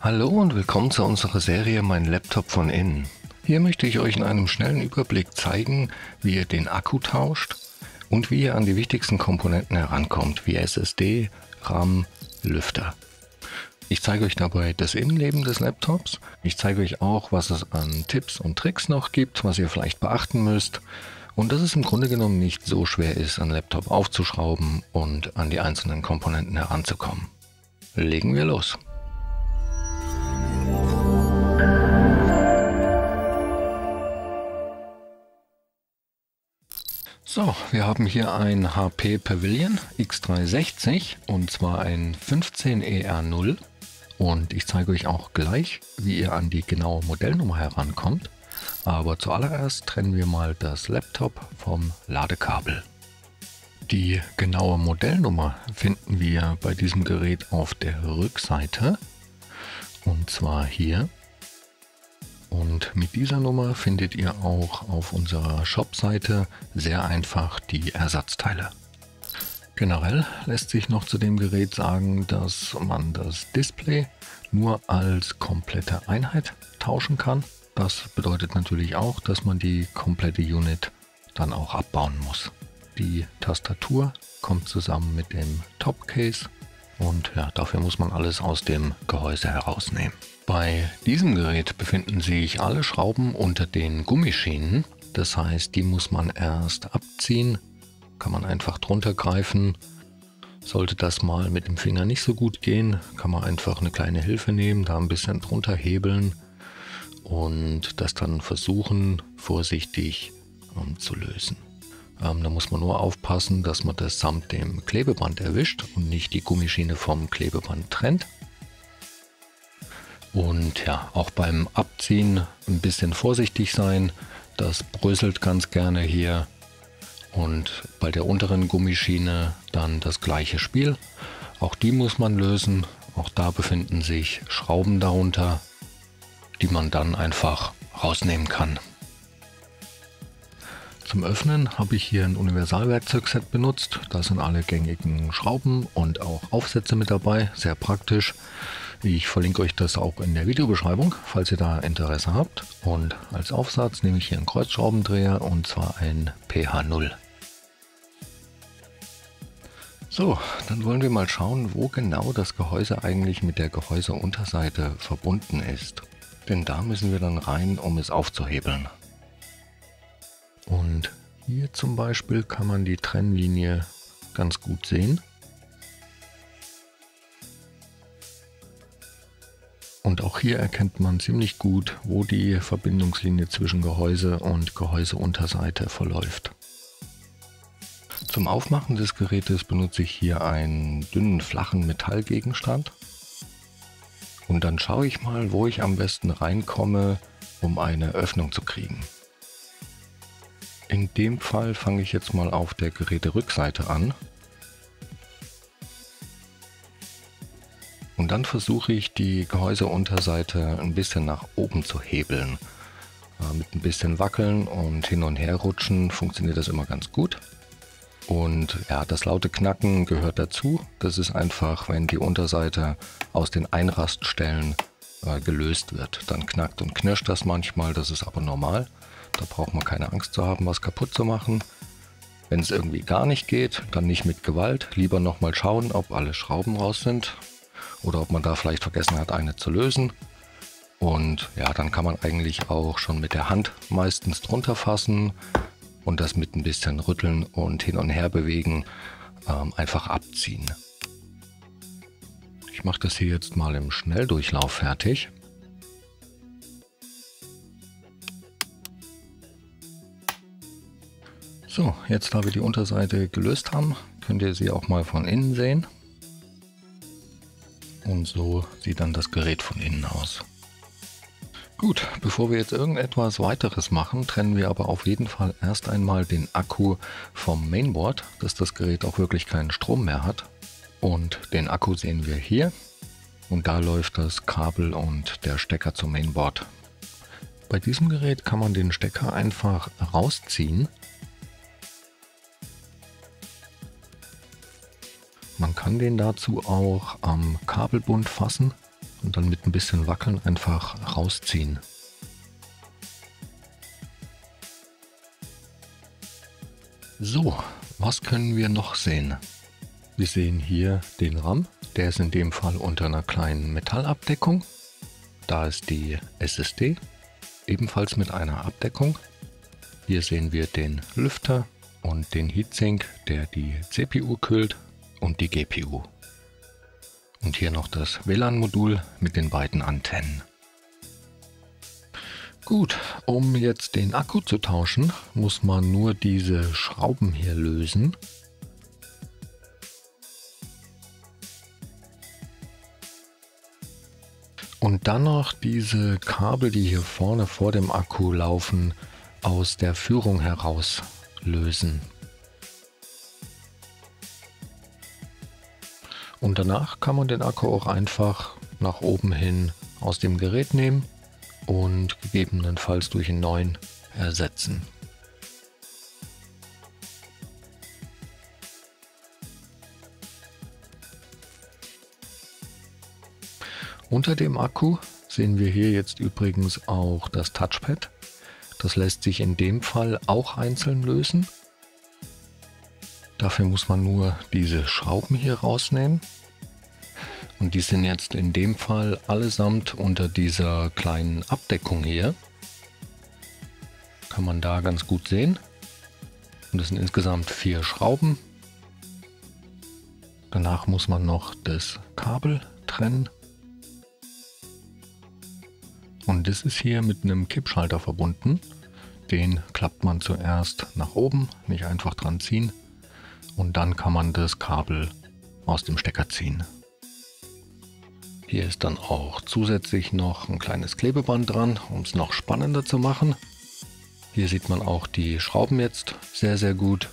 Hallo und willkommen zu unserer Serie Mein Laptop von innen. Hier möchte ich euch in einem schnellen Überblick zeigen, wie ihr den Akku tauscht und wie ihr an die wichtigsten Komponenten herankommt, wie SSD, RAM, Lüfter. Ich zeige euch dabei das Innenleben des Laptops. Ich zeige euch auch, was es an Tipps und Tricks noch gibt, was ihr vielleicht beachten müsst. Und dass es im Grunde genommen nicht so schwer ist, einen Laptop aufzuschrauben und an die einzelnen Komponenten heranzukommen. Legen wir los. So, wir haben hier ein HP Pavilion X360 und zwar ein 15ER0 und ich zeige euch auch gleich, wie ihr an die genaue Modellnummer herankommt. Aber zuallererst trennen wir mal das Laptop vom Ladekabel. Die genaue Modellnummer finden wir bei diesem Gerät auf der Rückseite und zwar hier. Und mit dieser Nummer findet ihr auch auf unserer Shop-Seite sehr einfach die Ersatzteile. Generell lässt sich noch zu dem Gerät sagen, dass man das Display nur als komplette Einheit tauschen kann. Das bedeutet natürlich auch, dass man die komplette Unit dann auch abbauen muss. Die Tastatur kommt zusammen mit dem Topcase und ja, dafür muss man alles aus dem Gehäuse herausnehmen. Bei diesem Gerät befinden sich alle Schrauben unter den Gummischienen. Das heißt, die muss man erst abziehen. Kann man einfach drunter greifen. Sollte das mal mit dem Finger nicht so gut gehen, kann man einfach eine kleine Hilfe nehmen, da ein bisschen drunter hebeln und das dann versuchen, vorsichtig zu lösen. Da muss man nur aufpassen, dass man das samt dem Klebeband erwischt und nicht die Gummischiene vom Klebeband trennt. Und ja, auch beim Abziehen ein bisschen vorsichtig sein, das bröselt ganz gerne hier. Und bei der unteren Gummischiene dann das gleiche Spiel. Auch die muss man lösen. Auch da befinden sich Schrauben darunter, die man dann einfach rausnehmen kann. Zum Öffnen habe ich hier ein Universalwerkzeugset benutzt. Da sind alle gängigen Schrauben und auch Aufsätze mit dabei. Sehr praktisch. Ich verlinke euch das auch in der Videobeschreibung, falls ihr da Interesse habt. Und als Aufsatz nehme ich hier einen Kreuzschraubendreher und zwar ein PH0. So, dann wollen wir mal schauen, wo genau das Gehäuse eigentlich mit der Gehäuseunterseite verbunden ist. Denn da müssen wir dann rein, um es aufzuhebeln. Und hier zum Beispiel kann man die Trennlinie ganz gut sehen. Und auch hier erkennt man ziemlich gut, wo die Verbindungslinie zwischen Gehäuse und Gehäuseunterseite verläuft. Zum Aufmachen des Gerätes benutze ich hier einen dünnen, flachen Metallgegenstand. Und dann schaue ich mal, wo ich am besten reinkomme, um eine Öffnung zu kriegen. In dem Fall fange ich jetzt mal auf der Geräterückseite an. Und dann versuche ich die Gehäuseunterseite ein bisschen nach oben zu hebeln. Mit ein bisschen Wackeln und hin und her rutschen funktioniert das immer ganz gut. Und ja, das laute Knacken gehört dazu. Das ist einfach, wenn die Unterseite aus den Einraststellen gelöst wird. Dann knackt und knirscht das manchmal, das ist aber normal. Da braucht man keine Angst zu haben, was kaputt zu machen. Wenn es irgendwie gar nicht geht, dann nicht mit Gewalt. Lieber nochmal schauen, ob alle Schrauben raus sind. Oder ob man da vielleicht vergessen hat, eine zu lösen. Und ja, dann kann man eigentlich auch schon mit der Hand meistens drunter fassen und das mit ein bisschen rütteln und hin und her bewegen einfach abziehen. Ich mache das hier jetzt mal im Schnelldurchlauf fertig. So, jetzt da wir die Unterseite gelöst haben, könnt ihr sie auch mal von innen sehen. Und so sieht dann das Gerät von innen aus. Gut, bevor wir jetzt irgendetwas weiteres machen, trennen wir aber auf jeden Fall erst einmal den Akku vom Mainboard, dass das Gerät auch wirklich keinen Strom mehr hat. Und den Akku sehen wir hier. Und da läuft das Kabel und der Stecker zum Mainboard. Bei diesem Gerät kann man den Stecker einfach rausziehen. Man kann den dazu auch am Kabelbund fassen. und dann mit ein bisschen Wackeln einfach rausziehen. So, was können wir noch sehen? Wir sehen hier den RAM, der ist in dem Fall unter einer kleinen Metallabdeckung. Da ist die SSD, ebenfalls mit einer Abdeckung. Hier sehen wir den Lüfter und den Heatsink, der die CPU kühlt, und die GPU. Und hier noch das WLAN-Modul mit den beiden Antennen. Gut, um jetzt den Akku zu tauschen, muss man nur diese Schrauben hier lösen. Und dann noch diese Kabel, die hier vorne vor dem Akku laufen, aus der Führung heraus lösen. Und danach kann man den Akku auch einfach nach oben hin aus dem Gerät nehmen und gegebenenfalls durch einen neuen ersetzen. Unter dem Akku sehen wir hier jetzt übrigens auch das Touchpad. Das lässt sich in dem Fall auch einzeln lösen. Dafür muss man nur diese Schrauben hier rausnehmen. Und die sind jetzt in dem Fall allesamt unter dieser kleinen Abdeckung hier. Kann man da ganz gut sehen. Und das sind insgesamt 4 Schrauben. Danach muss man noch das Kabel trennen. Und das ist hier mit einem Kippschalter verbunden. Den klappt man zuerst nach oben, nicht einfach dran ziehen. Und dann kann man das Kabel aus dem Stecker ziehen. Hier ist dann auch zusätzlich noch ein kleines Klebeband dran, um es noch spannender zu machen. Hier sieht man auch die Schrauben jetzt sehr, sehr gut.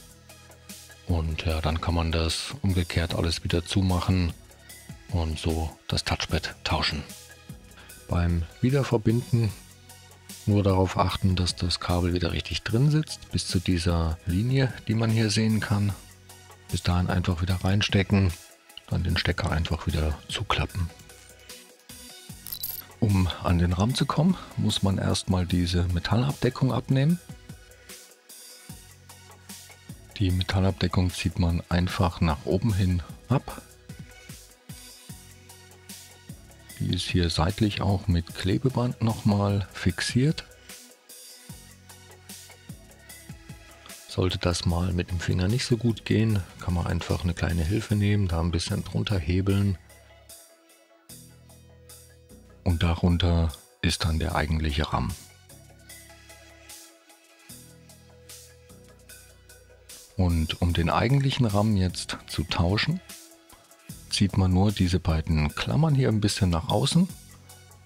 Und ja, dann kann man das umgekehrt alles wieder zumachen und so das Touchpad tauschen. Beim Wiederverbinden nur darauf achten, dass das Kabel wieder richtig drin sitzt, bis zu dieser Linie, die man hier sehen kann. Bis dahin einfach wieder reinstecken, dann den Stecker einfach wieder zuklappen. Um an den RAM zu kommen, muss man erstmal diese Metallabdeckung abnehmen. Die Metallabdeckung zieht man einfach nach oben hin ab. Die ist hier seitlich auch mit Klebeband nochmal fixiert. Sollte das mal mit dem Finger nicht so gut gehen, kann man einfach eine kleine Hilfe nehmen, da ein bisschen drunter hebeln. Und darunter ist dann der eigentliche RAM. Und um den eigentlichen RAM jetzt zu tauschen, zieht man nur diese beiden Klammern hier ein bisschen nach außen.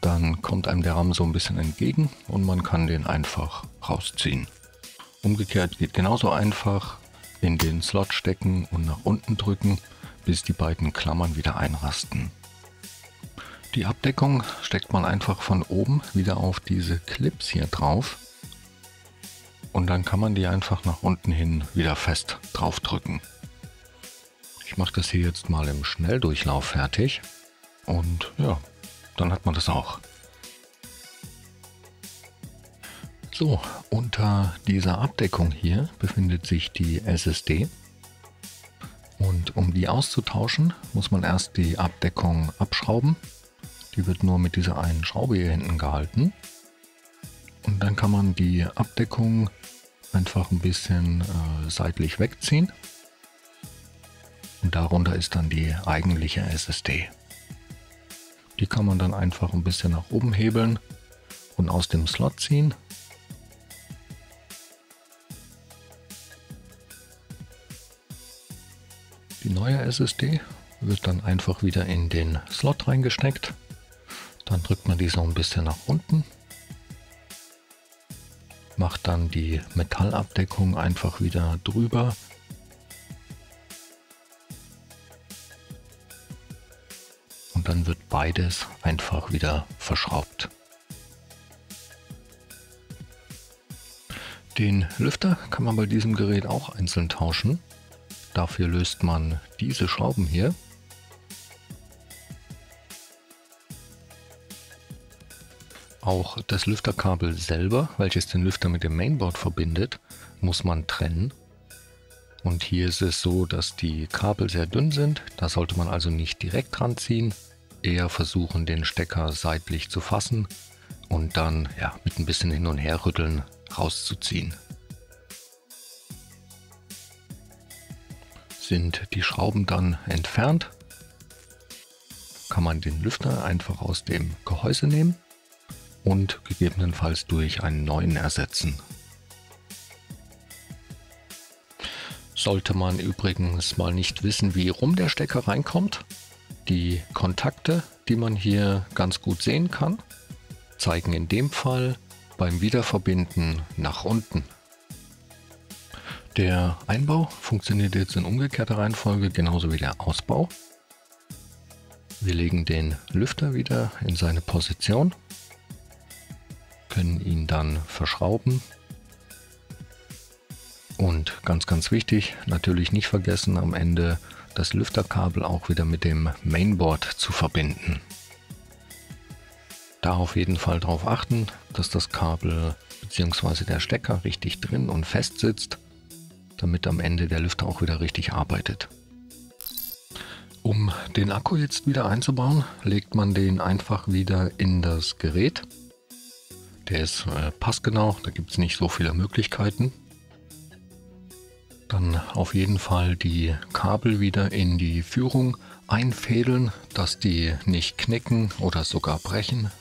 Dann kommt einem der RAM so ein bisschen entgegen und man kann den einfach rausziehen. Umgekehrt geht genauso einfach, in den Slot stecken und nach unten drücken, bis die beiden Klammern wieder einrasten. Die Abdeckung steckt man einfach von oben wieder auf diese Clips hier drauf und dann kann man die einfach nach unten hin wieder fest drauf drücken. Ich mache das hier jetzt mal im Schnelldurchlauf fertig und ja, dann hat man das auch. So, unter dieser Abdeckung hier befindet sich die SSD und um die auszutauschen, muss man erst die Abdeckung abschrauben. Die wird nur mit dieser einen Schraube hier hinten gehalten. Und dann kann man die Abdeckung einfach ein bisschen seitlich wegziehen. Und darunter ist dann die eigentliche SSD. Die kann man dann einfach ein bisschen nach oben hebeln und aus dem Slot ziehen. Die neue SSD wird dann einfach wieder in den Slot reingesteckt. Dann drückt man die so ein bisschen nach unten. Macht dann die Metallabdeckung einfach wieder drüber. Und dann wird beides einfach wieder verschraubt. Den Lüfter kann man bei diesem Gerät auch einzeln tauschen. Dafür löst man diese Schrauben hier. Auch das Lüfterkabel selber, welches den Lüfter mit dem Mainboard verbindet, muss man trennen. Und hier ist es so, dass die Kabel sehr dünn sind. Da sollte man also nicht direkt dran ziehen, eher versuchen, den Stecker seitlich zu fassen und dann mit ein bisschen hin und her rütteln rauszuziehen. Sind die Schrauben dann entfernt, kann man den Lüfter einfach aus dem Gehäuse nehmen und gegebenenfalls durch einen neuen ersetzen. Sollte man übrigens mal nicht wissen, wie rum der Stecker reinkommt, die Kontakte, die man hier ganz gut sehen kann, zeigen in dem Fall beim Wiederverbinden nach unten. Der Einbau funktioniert jetzt in umgekehrter Reihenfolge, genauso wie der Ausbau. Wir legen den Lüfter wieder in seine Position, können ihn dann verschrauben. Und ganz wichtig, natürlich nicht vergessen, am Ende das Lüfterkabel auch wieder mit dem Mainboard zu verbinden. Da auf jeden Fall darauf achten, dass das Kabel bzw. der Stecker richtig drin und fest sitzt, damit am Ende der Lüfter auch wieder richtig arbeitet. Um den Akku jetzt wieder einzubauen, legt man den einfach wieder in das Gerät. Der ist passgenau, da gibt es nicht so viele Möglichkeiten. Dann auf jeden Fall die Kabel wieder in die Führung einfädeln, dass die nicht knicken oder sogar brechen.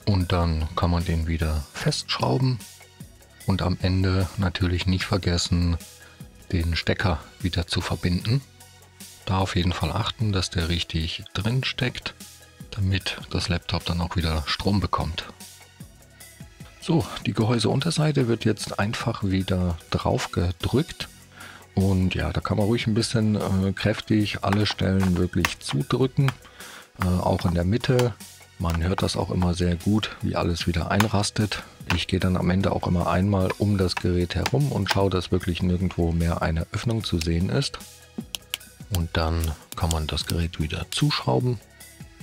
Und dann kann man den wieder festschrauben und am Ende natürlich nicht vergessen, den Stecker wieder zu verbinden. Da auf jeden Fall achten, dass der richtig drin steckt, damit das Laptop dann auch wieder Strom bekommt. So, die Gehäuseunterseite wird jetzt einfach wieder drauf gedrückt und ja, da kann man ruhig ein bisschen kräftig alle Stellen wirklich zudrücken, auch in der Mitte. Man hört das auch immer sehr gut, wie alles wieder einrastet. Ich gehe dann am Ende auch immer einmal um das Gerät herum und schaue, dass wirklich nirgendwo mehr eine Öffnung zu sehen ist. Und dann kann man das Gerät wieder zuschrauben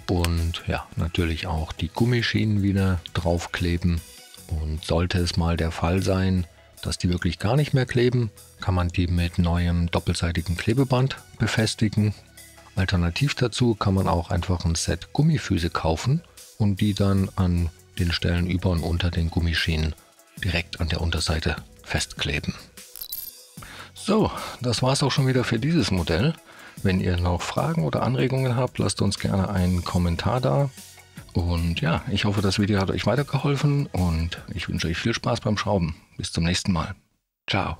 und ja, natürlich auch die Gummischienen wieder draufkleben. Und sollte es mal der Fall sein, dass die wirklich gar nicht mehr kleben, kann man die mit neuem doppelseitigen Klebeband befestigen. Alternativ dazu kann man auch einfach ein Set Gummifüße kaufen und die dann an den Stellen über und unter den Gummischienen direkt an der Unterseite festkleben. So, das war es auch schon wieder für dieses Modell. Wenn ihr noch Fragen oder Anregungen habt, lasst uns gerne einen Kommentar da. Und ja, ich hoffe, das Video hat euch weitergeholfen und ich wünsche euch viel Spaß beim Schrauben. Bis zum nächsten Mal. Ciao.